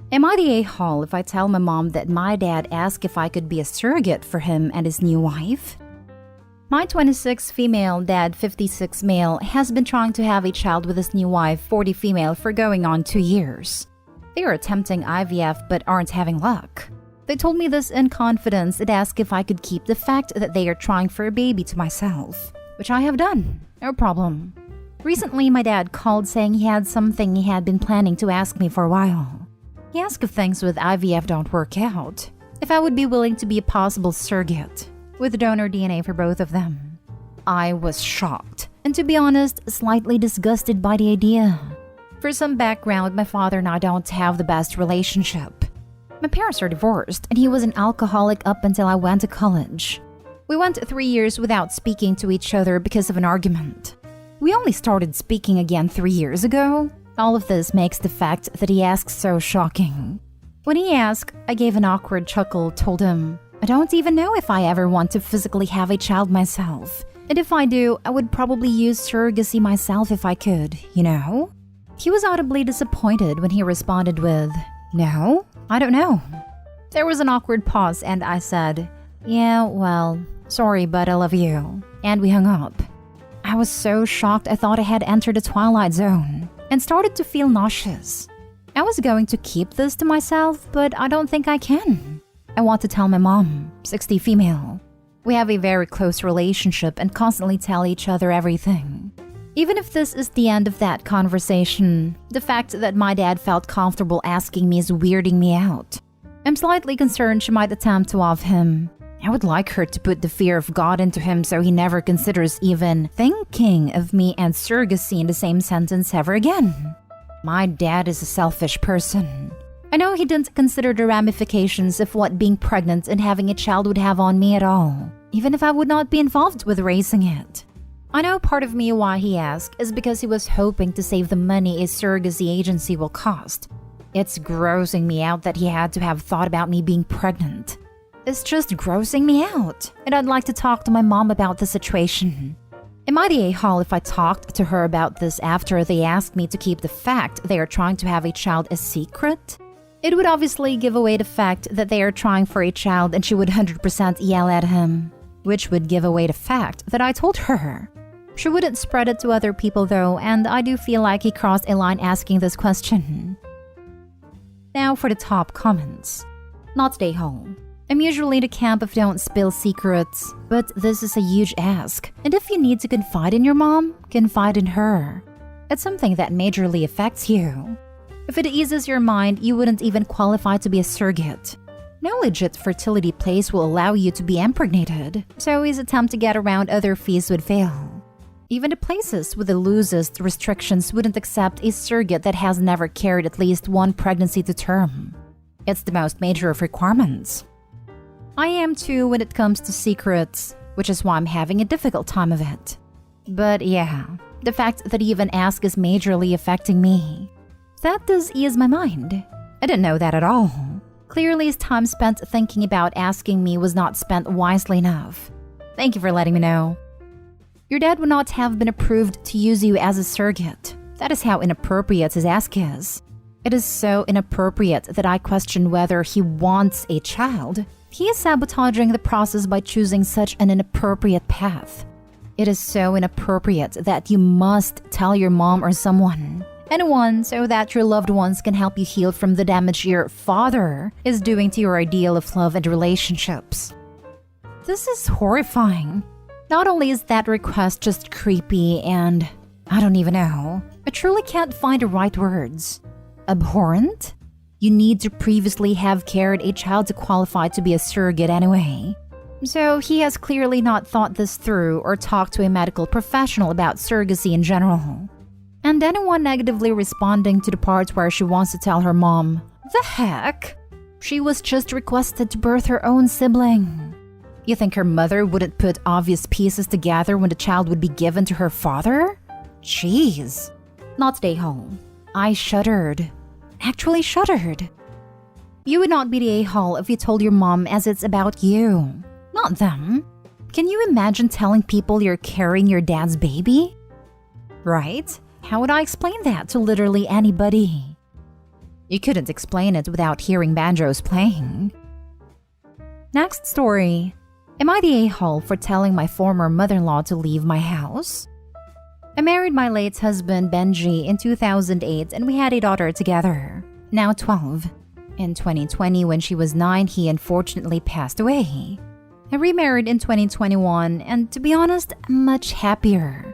Am I the a-hole if I tell my mom that my dad asked if I could be a surrogate for him and his new wife? My 26 female dad, 56 male, has been trying to have a child with his new wife, 40 female, for going on 2 years. They are attempting IVF but aren't having luck. They told me this in confidence and asked if I could keep the fact that they are trying for a baby to myself, which I have done. No problem. Recently, my dad called saying he had something he had been planning to ask me for a while. He asked if things with IVF don't work out, if I would be willing to be a possible surrogate, with donor DNA for both of them. I was shocked, and to be honest, slightly disgusted by the idea. For some background, my father and I don't have the best relationship. My parents are divorced, and he was an alcoholic up until I went to college. We went 3 years without speaking to each other because of an argument. We only started speaking again 3 years ago. All of this makes the fact that he asks so shocking. When he asked, I gave an awkward chuckle, told him, I don't even know if I ever want to physically have a child myself. And if I do, I would probably use surrogacy myself if I could, you know? He was audibly disappointed when he responded with, No, I don't know. There was an awkward pause and I said, Yeah, well, sorry, but I love you. And we hung up. I was so shocked I thought I had entered a twilight zone and started to feel nauseous. I was going to keep this to myself, but I don't think I can. I want to tell my mom, 60 female. We have a very close relationship and constantly tell each other everything. Even if this is the end of that conversation, the fact that my dad felt comfortable asking me is weirding me out. I'm slightly concerned she might attempt to off him. I would like her to put the fear of God into him so he never considers even thinking of me and surrogacy in the same sentence ever again. My dad is a selfish person. I know he didn't consider the ramifications of what being pregnant and having a child would have on me at all, even if I would not be involved with raising it. I know part of me why he asked is because he was hoping to save the money a surrogacy agency will cost. It's grossing me out that he had to have thought about me being pregnant. It's just grossing me out, and I'd like to talk to my mom about the situation. Am I the a-hole if I talked to her about this after they asked me to keep the fact they are trying to have a child a secret? It would obviously give away the fact that they are trying for a child and she would 100% yell at him, which would give away the fact that I told her. She wouldn't spread it to other people though, and I do feel like he crossed a line asking this question. Now for the top comments. Not the a-hole. I'm usually the camp of don't spill secrets, but this is a huge ask. And if you need to confide in your mom, confide in her. It's something that majorly affects you. If it eases your mind, you wouldn't even qualify to be a surrogate. No legit fertility place will allow you to be impregnated, so his attempt to get around other fees would fail. Even the places with the loosest restrictions wouldn't accept a surrogate that has never carried at least one pregnancy to term. It's the most major of requirements. I am too when it comes to secrets, which is why I'm having a difficult time of it. But yeah, the fact that he even asked is majorly affecting me. That does ease my mind. I didn't know that at all. Clearly his time spent thinking about asking me was not spent wisely enough. Thank you for letting me know. Your dad would not have been approved to use you as a surrogate. That is how inappropriate his ask is. It is so inappropriate that I question whether he wants a child. He is sabotaging the process by choosing such an inappropriate path. It is so inappropriate that you must tell your mom or someone, anyone, so that your loved ones can help you heal from the damage your father is doing to your ideal of love and relationships. This is horrifying. Not only is that request just creepy and, I don't even know, I truly can't find the right words. Abhorrent? You need to previously have carried a child to qualify to be a surrogate anyway. So he has clearly not thought this through or talked to a medical professional about surrogacy in general. And anyone negatively responding to the part where she wants to tell her mom, the heck? She was just requested to birth her own sibling. You think her mother wouldn't put obvious pieces together when the child would be given to her father? Jeez. Not the a-hole. I shuddered. Actually shuddered. You would not be the a-hole if you told your mom as it's about you, not them. Can you imagine telling people you're carrying your dad's baby? Right? How would I explain that to literally anybody? You couldn't explain it without hearing banjos playing. Next story. Am I the a-hole for telling my former mother-in-law to leave my house? I married my late husband Benji in 2008 and we had a daughter together, now 12. In 2020, when she was 9, he unfortunately passed away. I remarried in 2021 and, to be honest, I'm much happier.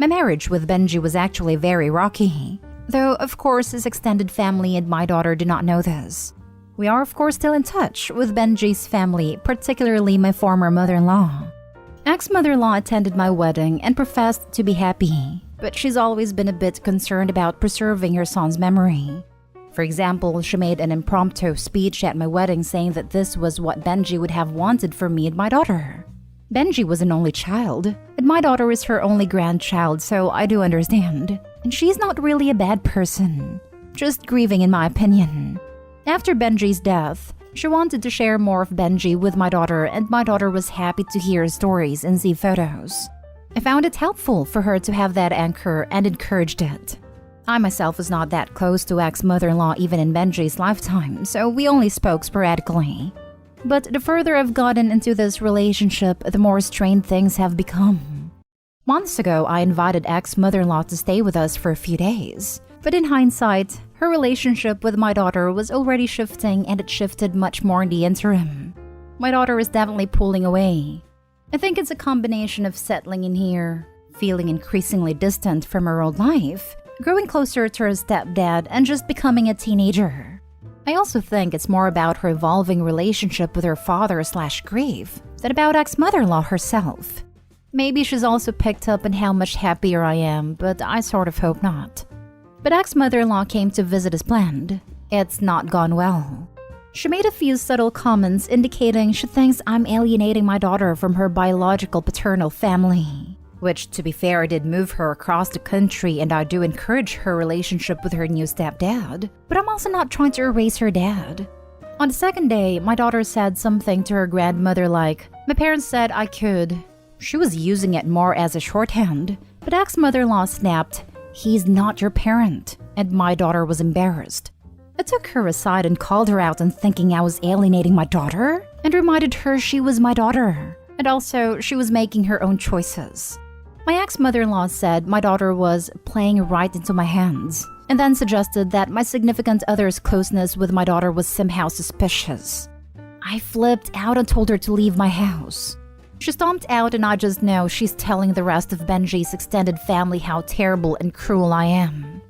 My marriage with Benji was actually very rocky, though of course his extended family and my daughter do not know this. We are of course still in touch with Benji's family, particularly my former mother-in-law. Ex-mother-in-law attended my wedding and professed to be happy, but she's always been a bit concerned about preserving her son's memory. For example, she made an impromptu speech at my wedding saying that this was what Benji would have wanted for me and my daughter. Benji was an only child, and my daughter is her only grandchild, so I do understand. And she's not really a bad person, just grieving in my opinion. After Benji's death, she wanted to share more of Benji with my daughter, and my daughter was happy to hear stories and see photos. I found it helpful for her to have that anchor and encouraged it. I myself was not that close to ex-mother-in-law even in Benji's lifetime, so we only spoke sporadically. But the further I've gotten into this relationship, the more strained things have become. Months ago, I invited ex-mother-in-law to stay with us for a few days. But in hindsight, her relationship with my daughter was already shifting, and it shifted much more in the interim. My daughter is definitely pulling away. I think it's a combination of settling in here, feeling increasingly distant from her old life, growing closer to her stepdad, and just becoming a teenager. I also think it's more about her evolving relationship with her father/grief than about ex-mother-in-law herself. Maybe she's also picked up on how much happier I am, but I sort of hope not. But ex-mother-in-law came to visit as planned. It's not gone well. She made a few subtle comments indicating she thinks I'm alienating my daughter from her biological paternal family. Which, to be fair, did move her across the country, and I do encourage her relationship with her new stepdad, but I'm also not trying to erase her dad. On the second day, my daughter said something to her grandmother like, "My parents said I could." She was using it more as a shorthand, but ex-mother-in-law snapped, "He's not your parent," and my daughter was embarrassed. I took her aside and called her out on thinking I was alienating my daughter, and reminded her she was my daughter, and also she was making her own choices. My ex-mother-in-law said my daughter was playing right into my hands, and then suggested that my significant other's closeness with my daughter was somehow suspicious. I flipped out and told her to leave my house. She stomped out, and I just know she's telling the rest of Benji's extended family how terrible and cruel I am.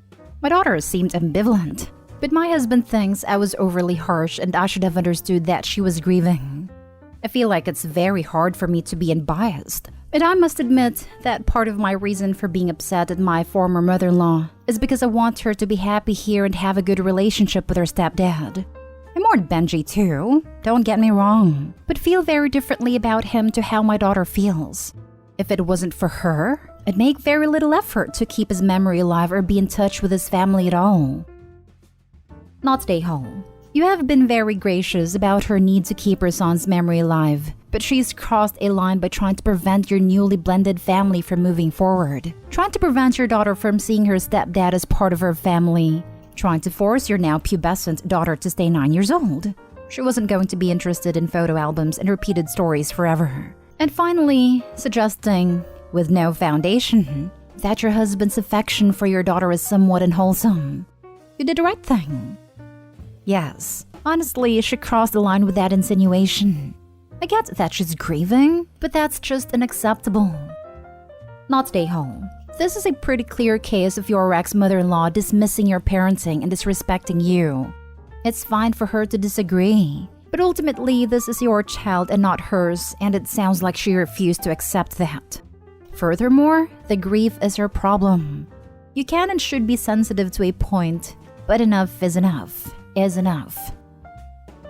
My daughter seemed ambivalent, but my husband thinks I was overly harsh and I should have understood that she was grieving. I feel like it's very hard for me to be unbiased, but I must admit that part of my reason for being upset at my former mother-in-law is because I want her to be happy here and have a good relationship with her stepdad. I mourn Benji too, don't get me wrong, but feel very differently about him to how my daughter feels. If it wasn't for her, I'd make very little effort to keep his memory alive or be in touch with his family at all. Not stay home. You have been very gracious about her need to keep her son's memory alive, but she's crossed a line by trying to prevent your newly blended family from moving forward, trying to prevent your daughter from seeing her stepdad as part of her family, trying to force your now pubescent daughter to stay 9 years old. She wasn't going to be interested in photo albums and repeated stories forever. And finally, suggesting, with no foundation, that your husband's affection for your daughter is somewhat unwholesome. You did the right thing. Yes, honestly, she crossed the line with that insinuation. I get that she's grieving, but that's just unacceptable. Not stay home. This is a pretty clear case of your ex-mother-in-law dismissing your parenting and disrespecting you. It's fine for her to disagree, but ultimately this is your child and not hers, and it sounds like she refused to accept that. Furthermore, the grief is her problem. You can and should be sensitive to a point, but enough is enough. Is enough.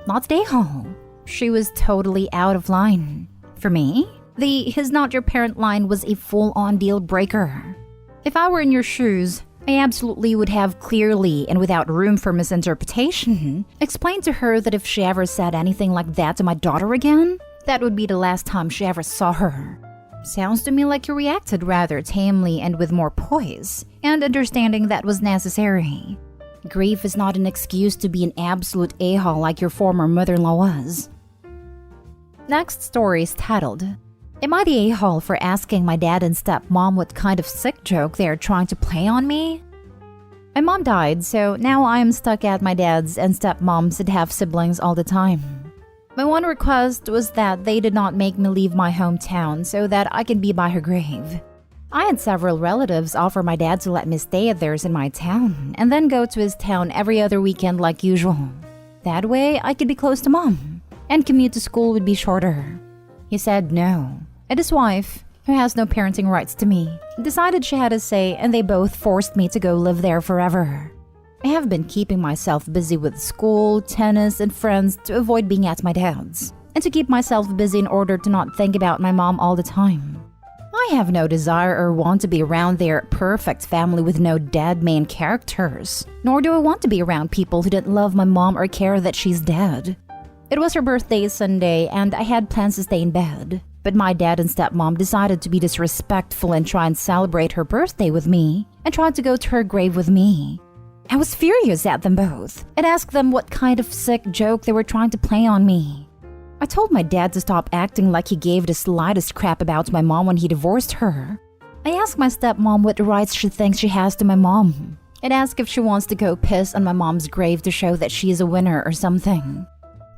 Not stay home. She was totally out of line. For me, the "he's not your parent" line was a full-on deal breaker. If I were in your shoes, I absolutely would have clearly and without room for misinterpretation explained to her that if she ever said anything like that to my daughter again, that would be the last time she ever saw her. Sounds to me like you reacted rather tamely and with more poise, and understanding that was necessary. Grief is not an excuse to be an absolute a-hole like your former mother-in-law was. Next story is titled, Am I the a-hole for asking my dad and stepmom what kind of sick joke they are trying to play on me? My mom died, so now I am stuck at my dad's and stepmom's that have siblings all the time. My one request was that they did not make me leave my hometown so that I could be by her grave. I had several relatives offer my dad to let me stay at theirs in my town and then go to his town every other weekend like usual. That way, I could be close to mom, and commute to school would be shorter. He said no, and his wife, who has no parenting rights to me, decided she had a say, and they both forced me to go live there forever. I have been keeping myself busy with school, tennis, and friends to avoid being at my dad's, and to keep myself busy in order to not think about my mom all the time. I have no desire or want to be around their perfect family with no dead main characters, nor do I want to be around people who didn't love my mom or care that she's dead. It was her birthday Sunday, and I had plans to stay in bed. But my dad and stepmom decided to be disrespectful and try and celebrate her birthday with me, and tried to go to her grave with me. I was furious at them both, and asked them what kind of sick joke they were trying to play on me. I told my dad to stop acting like he gave the slightest crap about my mom when he divorced her. I asked my stepmom what rights she thinks she has to my mom, and asked if she wants to go piss on my mom's grave to show that she is a winner or something.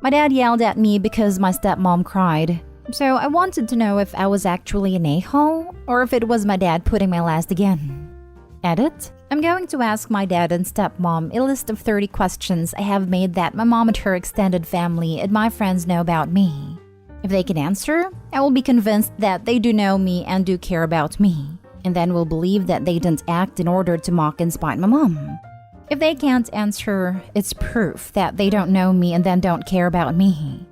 My dad yelled at me because my stepmom cried. So I wanted to know if I was actually an a-hole, or if it was my dad putting my last again. Edit: I'm going to ask my dad and stepmom a list of 30 questions I have made that my mom and her extended family and my friends know about me. If they can answer, I will be convinced that they do know me and do care about me, and then will believe that they didn't act in order to mock and spite my mom. If they can't answer, it's proof that they don't know me and then don't care about me.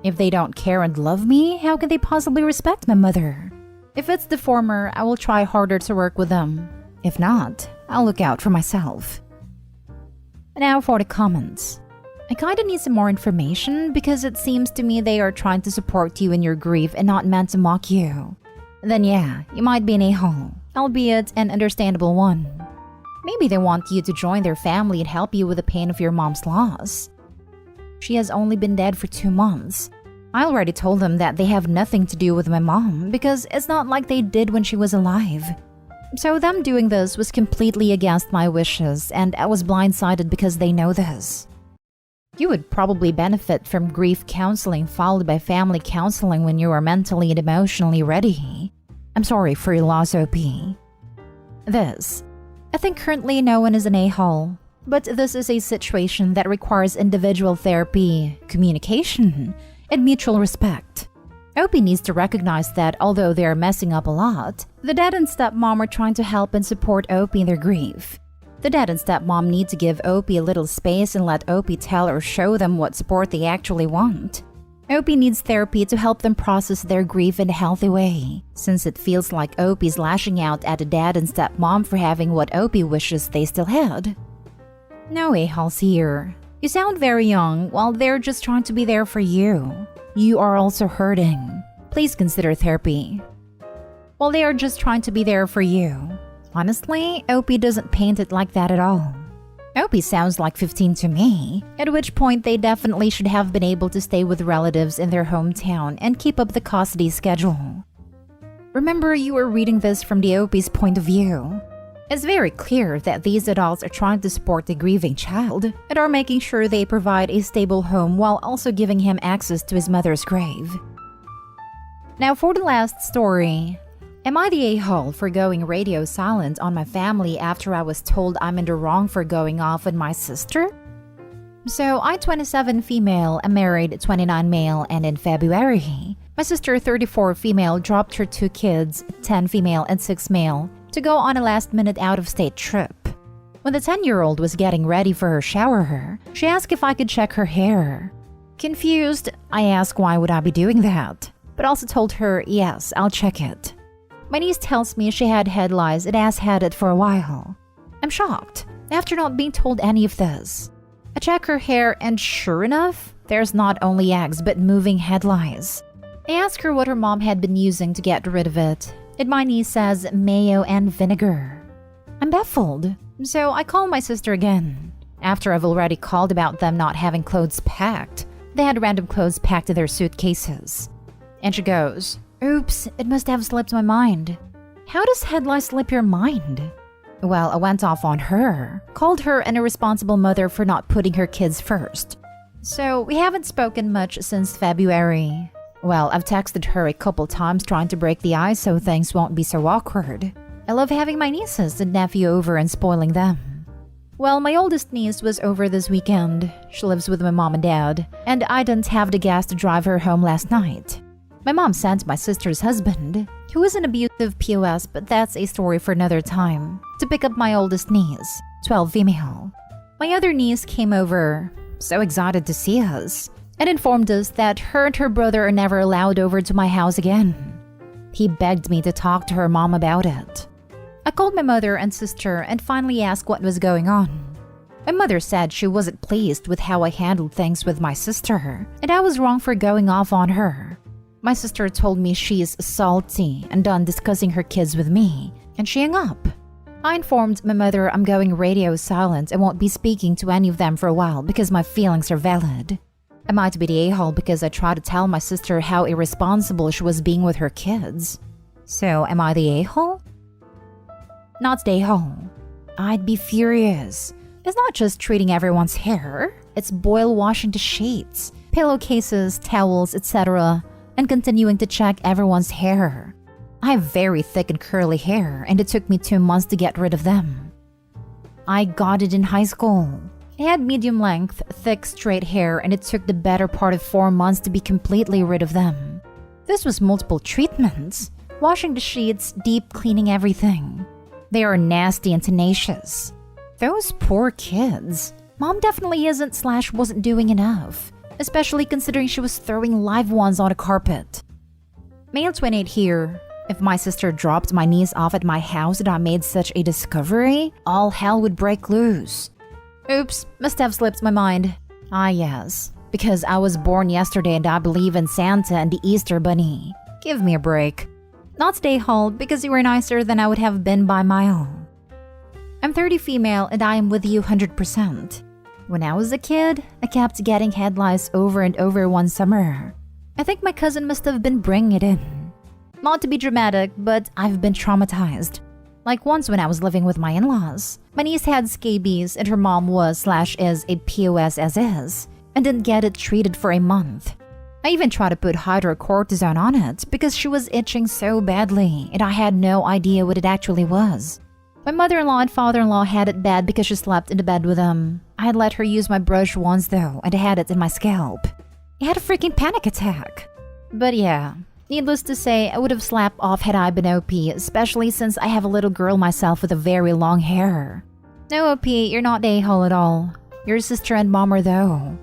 If they don't care and love me, how can they possibly respect my mother? If it's the former, I will try harder to work with them. If not, I'll look out for myself. Now for the comments. I kinda need some more information because it seems to me they are trying to support you in your grief and not meant to mock you. Then yeah, you might be an a-hole, albeit an understandable one. Maybe they want you to join their family and help you with the pain of your mom's loss. She has only been dead for 2 months. I already told them that they have nothing to do with my mom because it's not like they did when she was alive. So them doing this was completely against my wishes, and I was blindsided because they know this. You would probably benefit from grief counseling followed by family counseling when you are mentally and emotionally ready. I'm sorry for your loss, OP. I think currently no one is an a-hole. But this is a situation that requires individual therapy, communication, and mutual respect. Opie needs to recognize that although they are messing up a lot, the dad and stepmom are trying to help and support Opie in their grief. The dad and stepmom need to give Opie a little space and let Opie tell or show them what support they actually want. Opie needs therapy to help them process their grief in a healthy way, since it feels like Opie's lashing out at the dad and stepmom for having what Opie wishes they still had. No a-holes here. You sound very young while they're just trying to be there for you. You are also hurting. Please consider therapy. While they are just trying to be there for you. Honestly, Opie doesn't paint it like that at all. Opie sounds like 15 to me, at which point they definitely should have been able to stay with relatives in their hometown and keep up the custody schedule. Remember, you are reading this from the Opie's point of view. It's very clear that these adults are trying to support the grieving child and are making sure they provide a stable home while also giving him access to his mother's grave. Now for the last story. Am I the a-hole for going radio silent on my family after I was told I'm in the wrong for going off with my sister? So, I'm 27 female, I'm married 29 male, and in February, my sister 34 female dropped her 2 kids, 10 female and 6 male, to go on a last-minute out-of-state trip. When the 10-year-old was getting ready for her shower, she asked if I could check her hair. Confused, I asked why would I be doing that, but also told her, yes, I'll check it. My niece tells me she had head lice and has had it for a while. I'm shocked, after not being told any of this. I check her hair and sure enough, there's not only eggs but moving head lice. I ask her what her mom had been using to get rid of it, and my niece says mayo and vinegar. I'm baffled, so I call my sister again. After I've already called about them not having clothes packed, they had random clothes packed in their suitcases. And she goes, "Oops, it must have slipped my mind." How does head lie slip your mind? Well, I went off on her, called her an irresponsible mother for not putting her kids first. So we haven't spoken much since February. Well, I've texted her a couple times trying to break the ice so things won't be so awkward. I love having my nieces and nephew over and spoiling them. Well, my oldest niece was over this weekend. She lives with my mom and dad, and I didn't have the gas to drive her home last night. My mom sent my sister's husband, who is an abusive POS, but that's a story for another time, to pick up my oldest niece, 12 female. My other niece came over, so excited to see us, and informed us that her and her brother are never allowed over to my house again. He begged me to talk to her mom about it. I called my mother and sister and finally asked what was going on. My mother said she wasn't pleased with how I handled things with my sister, and I was wrong for going off on her. My sister told me she's salty and done discussing her kids with me, and she hung up. I informed my mother I'm going radio silent and won't be speaking to any of them for a while because my feelings are valid. I might be the a-hole because I tried to tell my sister how irresponsible she was being with her kids. So, am I the a-hole? Not the a-hole. I'd be furious. It's not just treating everyone's hair. It's boil washing the sheets, pillowcases, towels, etc., and continuing to check everyone's hair. I have very thick and curly hair, and it took me 2 months to get rid of them. I got it in high school. I had medium length, thick, straight hair, and it took the better part of 4 months to be completely rid of them. This was multiple treatments, washing the sheets, deep cleaning everything. They are nasty and tenacious. Those poor kids. Mom definitely isn't/wasn't doing enough, especially considering she was throwing live ones on a carpet. Male 28 here. If my sister dropped my niece off at my house and I made such a discovery, all hell would break loose. Oops, must have slipped my mind. Ah yes, because I was born yesterday and I believe in Santa and the Easter Bunny. Give me a break. Not stay home because you were nicer than I would have been by mile. I'm 30 female and I am with you 100%. When I was a kid, I kept getting head lice over and over one summer. I think my cousin must have been bringing it in. Not to be dramatic, but I've been traumatized. Like once when I was living with my in-laws, my niece had scabies and her mom was/is a POS as is, and didn't get it treated for a month. I even tried to put hydrocortisone on it because she was itching so badly and I had no idea what it actually was. My mother-in-law and father-in-law had it bad because she slept in the bed with them. I had let her use my brush once though, and I had it in my scalp. I had a freaking panic attack. But yeah, needless to say, I would have slapped off had I been OP, especially since I have a little girl myself with a very long hair. No OP, you're not a-hole at all. Your sister and mom are though.